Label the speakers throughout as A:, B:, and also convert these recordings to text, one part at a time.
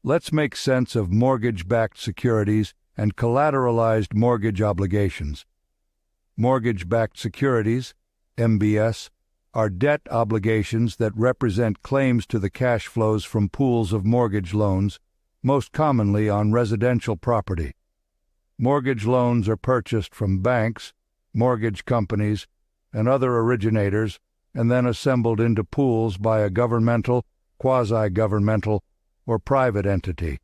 A: Let's make sense of mortgage-backed securities and collateralized mortgage obligations. Mortgage-backed securities, MBS, are debt obligations that represent claims to the cash flows from pools of mortgage loans, most commonly on residential property. Mortgage loans are purchased from banks, mortgage companies, and other originators, and then assembled into pools by a governmental, quasi-governmental, or private entity.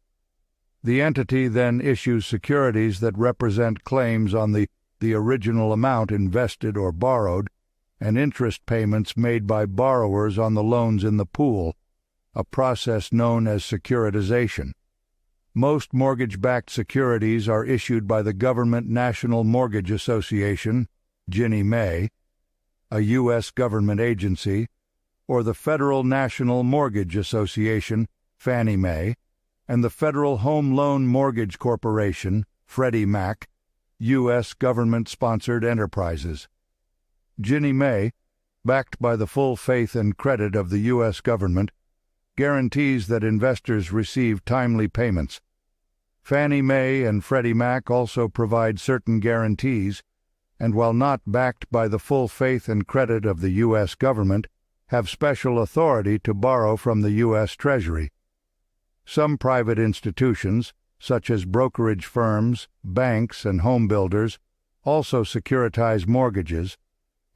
A: The entity then issues securities that represent claims on the original amount invested or borrowed, and interest payments made by borrowers on the loans in the pool, a process known as securitization. Most mortgage-backed securities are issued by the Government National Mortgage Association, Ginnie Mae, a U.S. government agency, or the Federal National Mortgage Association, Fannie Mae, and the Federal Home Loan Mortgage Corporation, Freddie Mac, U.S. government-sponsored enterprises. Ginnie Mae, backed by the full faith and credit of the U.S. government, guarantees that investors receive timely payments. Fannie Mae and Freddie Mac also provide certain guarantees, and while not backed by the full faith and credit of the U.S. government, have special authority to borrow from the U.S. Treasury. Some private institutions, such as brokerage firms, banks, and home builders, also securitize mortgages,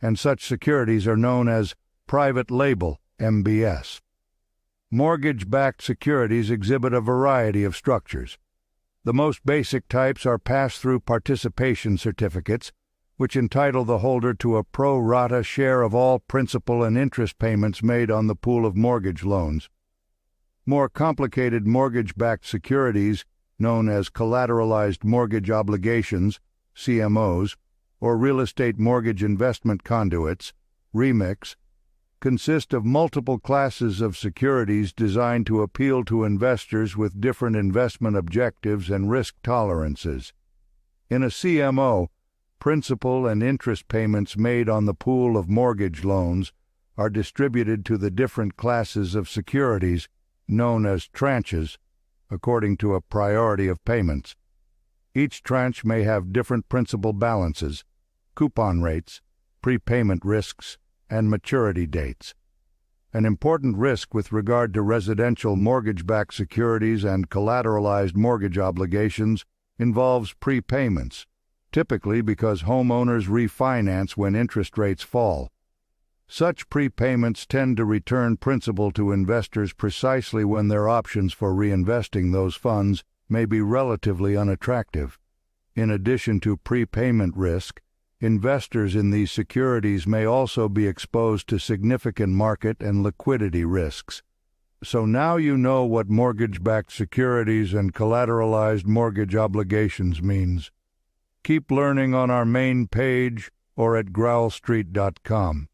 A: and such securities are known as private label MBS. Mortgage-backed securities exhibit a variety of structures. The most basic types are pass-through participation certificates, which entitle the holder to a pro rata share of all principal and interest payments made on the pool of mortgage loans. More complicated mortgage-backed securities, known as collateralized mortgage obligations, CMOs, or real estate mortgage investment conduits, REMICs, consist of multiple classes of securities designed to appeal to investors with different investment objectives and risk tolerances. In a CMO, principal and interest payments made on the pool of mortgage loans are distributed to the different classes of securities, known as tranches, according to a priority of payments. Each tranche may have different principal balances, coupon rates, prepayment risks, and maturity dates. An important risk with regard to residential mortgage-backed securities and collateralized mortgage obligations involves prepayments, typically because homeowners refinance when interest rates fall. Such prepayments tend to return principal to investors precisely when their options for reinvesting those funds may be relatively unattractive. In addition to prepayment risk, investors in these securities may also be exposed to significant market and liquidity risks. So now you know what mortgage-backed securities and collateralized mortgage obligations means. Keep learning on our main page or at growlstreet.com.